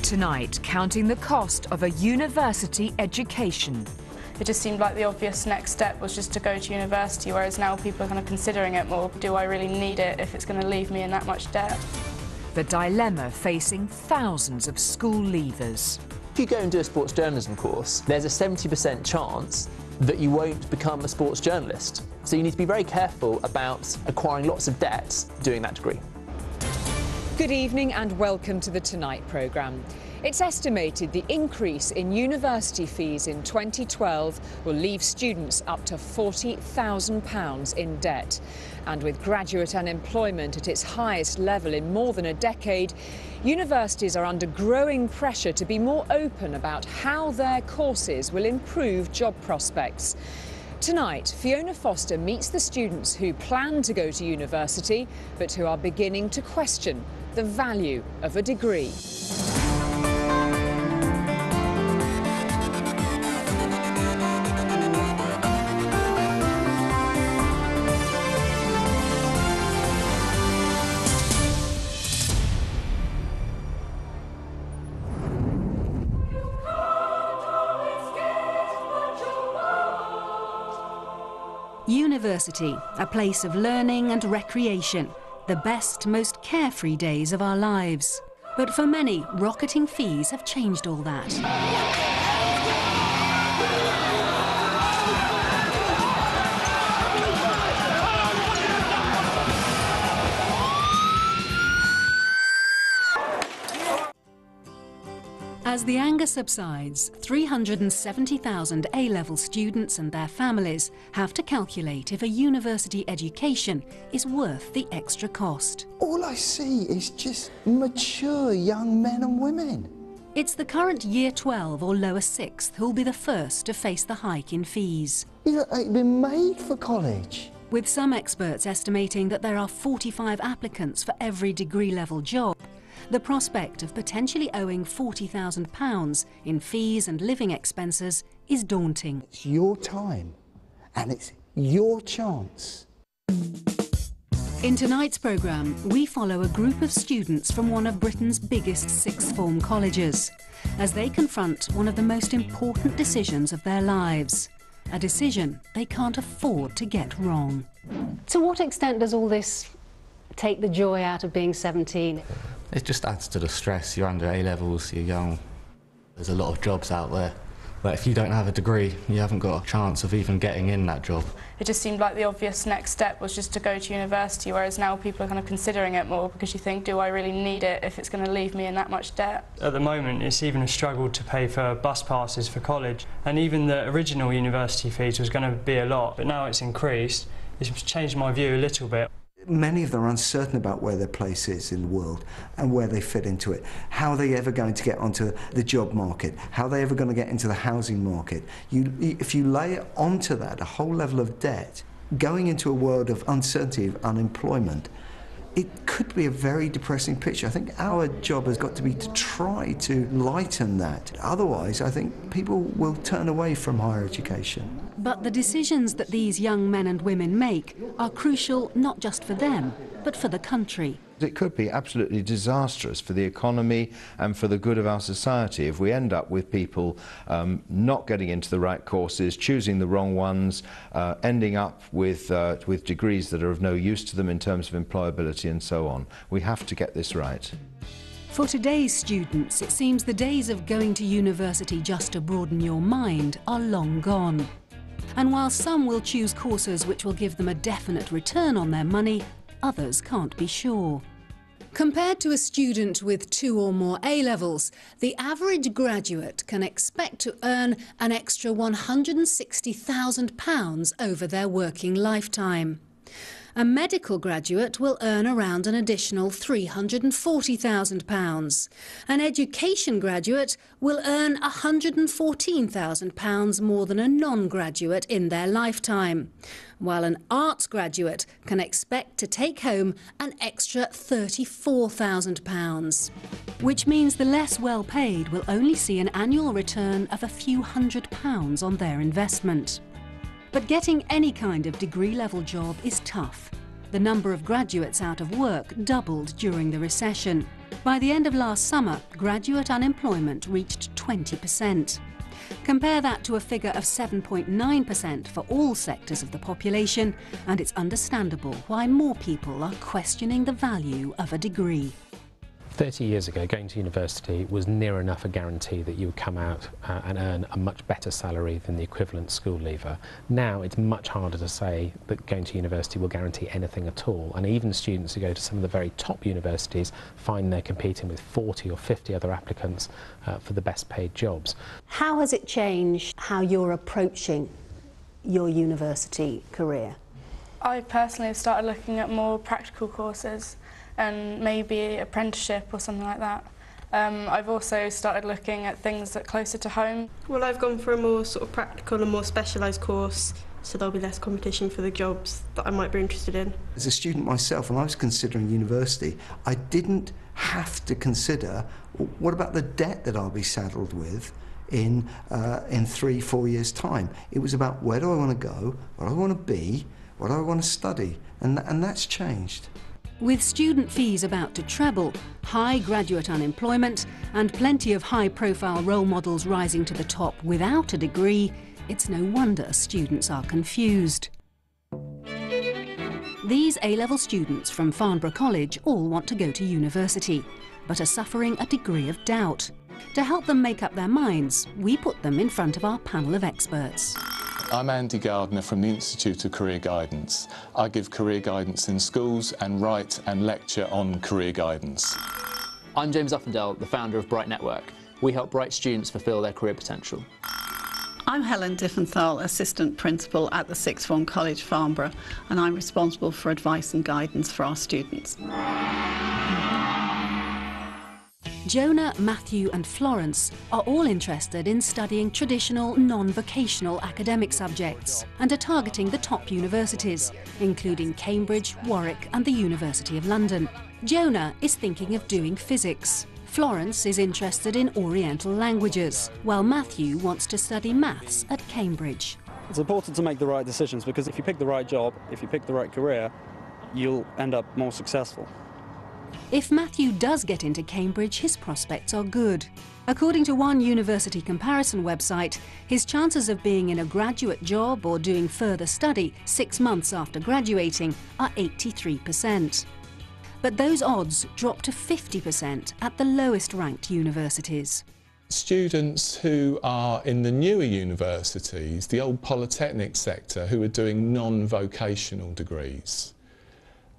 Tonight, counting the cost of a university education. It just seemed like the obvious next step was just to go to university, whereas now people are kind of considering it more. Do I really need it if it's going to leave me in that much debt? The dilemma facing thousands of school leavers. If you go and do a sports journalism course, there's a 70% chance that you won't become a sports journalist. So you need to be very careful about acquiring lots of debt doing that degree. Good evening and welcome to the Tonight programme. It's estimated the increase in university fees in 2012 will leave students up to £40,000 in debt. And with graduate unemployment at its highest level in more than a decade, universities are under growing pressure to be more open about how their courses will improve job prospects. Tonight, Fiona Foster meets the students who plan to go to university, but who are beginning to question the value of a degree. University, a place of learning and recreation, the best, most carefree days of our lives. But for many, rocketing fees have changed all that. As the anger subsides, 370,000 A-level students and their families have to calculate if a university education is worth the extra cost. All I see is just mature young men and women. It's the current Year 12 or lower 6th who'll be the first to face the hike in fees. They've been made for college. With some experts estimating that there are 45 applicants for every degree-level job, the prospect of potentially owing £40,000 in fees and living expenses is daunting. It's your time and it's your chance. In tonight's programme, we follow a group of students from one of Britain's biggest sixth form colleges as they confront one of the most important decisions of their lives, a decision they can't afford to get wrong. To what extent does all this take the joy out of being 17? It just adds to the stress. You're under A-levels, you're young. There's a lot of jobs out there, but if you don't have a degree, you haven't got a chance of even getting in that job. It just seemed like the obvious next step was just to go to university, whereas now people are kind of considering it more because you think, do I really need it if it's going to leave me in that much debt? At the moment, it's even a struggle to pay for bus passes for college, and even the original university fees was going to be a lot, but now it's increased. It's changed my view a little bit. Many of them are uncertain about where their place is in the world and where they fit into it. How are they ever going to get onto the job market? How are they ever going to get into the housing market? If you lay onto that a whole level of debt, going into a world of uncertainty, of unemployment, it could be a very depressing picture. I think our job has got to be to try to lighten that. Otherwise, I think people will turn away from higher education. But the decisions that these young men and women make are crucial not just for them, but for the country. It could be absolutely disastrous for the economy and for the good of our society if we end up with people not getting into the right courses, choosing the wrong ones, ending up with degrees that are of no use to them in terms of employability and so on. We have to get this right. For today's students, it seems the days of going to university just to broaden your mind are long gone. And while some will choose courses which will give them a definite return on their money, others can't be sure. Compared to a student with 2 or more A-levels, the average graduate can expect to earn an extra £160,000 over their working lifetime. A medical graduate will earn around an additional £340,000. An education graduate will earn £114,000 more than a non-graduate in their lifetime, while an arts graduate can expect to take home an extra £34,000. Which means the less well-paid will only see an annual return of a few £100s on their investment. But getting any kind of degree-level job is tough. The number of graduates out of work doubled during the recession. By the end of last summer, graduate unemployment reached 20%. Compare that to a figure of 7.9% for all sectors of the population, and it's understandable why more people are questioning the value of a degree. 30 years ago, going to university was near enough a guarantee that you would come out and earn a much better salary than the equivalent school leaver. Now it's much harder to say that going to university will guarantee anything at all, and even students who go to some of the very top universities find they're competing with 40 or 50 other applicants for the best paid jobs. How has it changed how you're approaching your university career? I personally have started looking at more practical courses and maybe apprenticeship or something like that. I've also started looking at things that are closer to home. Well, I've gone for a more sort of practical and more specialised course, so there'll be less competition for the jobs that I might be interested in. As a student myself, when I was considering university, I didn't have to consider, what about the debt that I'll be saddled with in 3-4 years' time? It was about, where do I want to go, what do I want to be, what do I want to study, and that's changed. With student fees about to treble, high graduate unemployment, and plenty of high-profile role models rising to the top without a degree, it's no wonder students are confused. These A-level students from Farnborough College all want to go to university, but are suffering a degree of doubt. To help them make up their minds, we put them in front of our panel of experts. I'm Andy Gardner from the Institute of Career Guidance. I give career guidance in schools and write and lecture on career guidance. I'm James Uffendale, the founder of Bright Network. We help bright students fulfil their career potential. I'm Helen Diffenthal, Assistant Principal at the Sixth Form College, Farnborough, and I'm responsible for advice and guidance for our students. Jonah, Matthew and Florence are all interested in studying traditional non-vocational academic subjects and are targeting the top universities, including Cambridge, Warwick and the University of London. Jonah is thinking of doing physics. Florence is interested in Oriental languages, while Matthew wants to study maths at Cambridge. It's important to make the right decisions, because if you pick the right job, if you pick the right career, you'll end up more successful. If Matthew does get into Cambridge, his prospects are good. According to one university comparison website, his chances of being in a graduate job or doing further study 6 months after graduating are 83%. But those odds drop to 50% at the lowest ranked universities. Students who are in the newer universities, the old polytechnic sector, who are doing non-vocational degrees,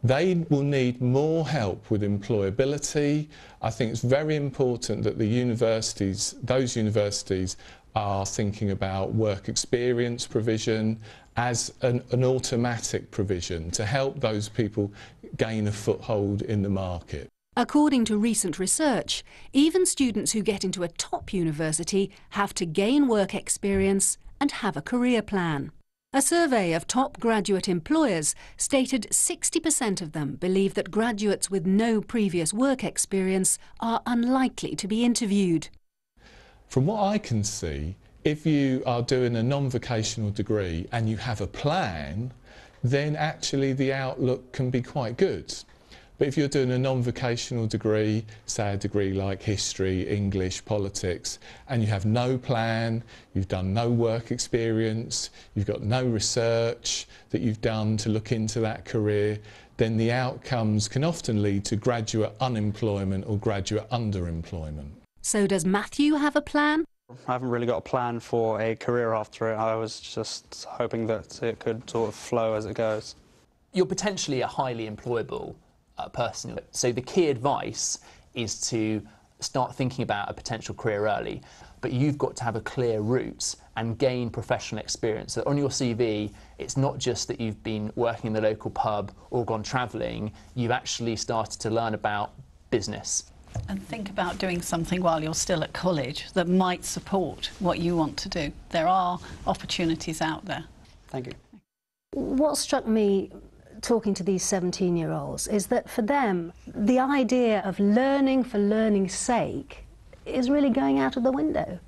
they will need more help with employability. I think it's very important that the universities, those universities, are thinking about work experience provision as an automatic provision to help those people gain a foothold in the market. According to recent research, even students who get into a top university have to gain work experience and have a career plan. A survey of top graduate employers stated 60% of them believe that graduates with no previous work experience are unlikely to be interviewed. From what I can see, if you are doing a non-vocational degree and you have a plan, then actually the outlook can be quite good. But if you're doing a non-vocational degree, say a degree like history, English, politics, and you have no plan, you've done no work experience, you've got no research that you've done to look into that career, then the outcomes can often lead to graduate unemployment or graduate underemployment. So does Matthew have a plan? I haven't really got a plan for a career after it. I was just hoping that it could sort of flow as it goes. You're potentially a highly employable person, so the key advice is to start thinking about a potential career early, but you've got to have a clear route and gain professional experience. So on your CV, it's not just that you've been working in the local pub or gone travelling, you've actually started to learn about business. And think about doing something while you're still at college that might support what you want to do. There are opportunities out there. Thank you. What struck me talking to these 17-year-olds is that for them, the idea of learning for learning's sake is really going out of the window.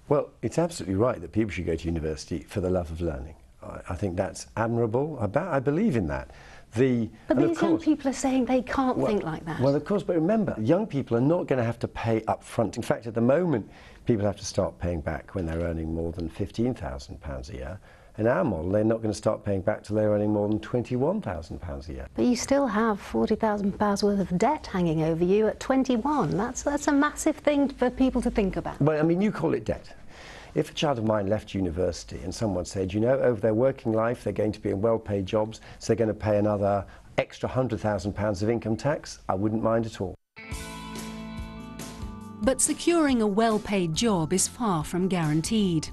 Well, it's absolutely right that people should go to university for the love of learning. I think that's admirable. I believe in that. But these young people are saying they can't think like that. Well, of course, but remember, young people are not going to have to pay up front. In fact, at the moment, people have to start paying back when they're earning more than £15,000 a year. In our model, they're not going to start paying back till they're earning more than £21,000 a year. But you still have £40,000 worth of debt hanging over you at 21. That's a massive thing for people to think about. Well, I mean, you call it debt. If a child of mine left university and someone said, you know, over their working life they're going to be in well-paid jobs, so they're going to pay another extra £100,000 of income tax, I wouldn't mind at all. But securing a well-paid job is far from guaranteed.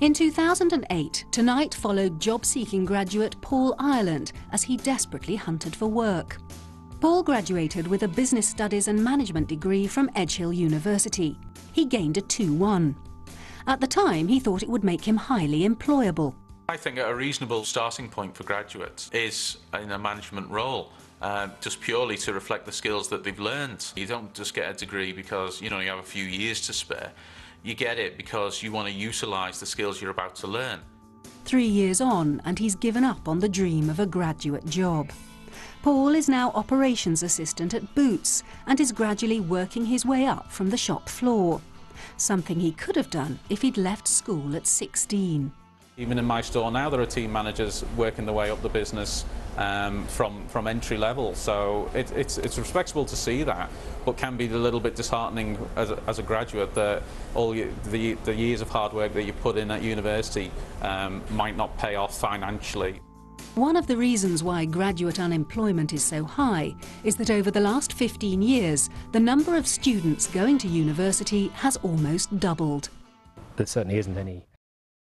In 2008, Tonight followed job-seeking graduate Paul Ireland as he desperately hunted for work. Paul graduated with a Business Studies and Management degree from Edge Hill University. He gained a 2-1. At the time, he thought it would make him highly employable. I think a reasonable starting point for graduates is in a management role, just purely to reflect the skills that they've learned. You don't just get a degree because, you know, you have a few years to spare. You get it because you want to utilise the skills you're about to learn. 3 years on, and he's given up on the dream of a graduate job. Paul is now operations assistant at Boots and is gradually working his way up from the shop floor. Something he could have done if he'd left school at 16. Even in my store now, there are team managers working their way up the business from entry level. So it's respectable to see that, but can be a little bit disheartening as a graduate that all the years of hard work that you put in at university might not pay off financially. One of the reasons why graduate unemployment is so high is that over the last 15 years, the number of students going to university has almost doubled. There certainly isn't any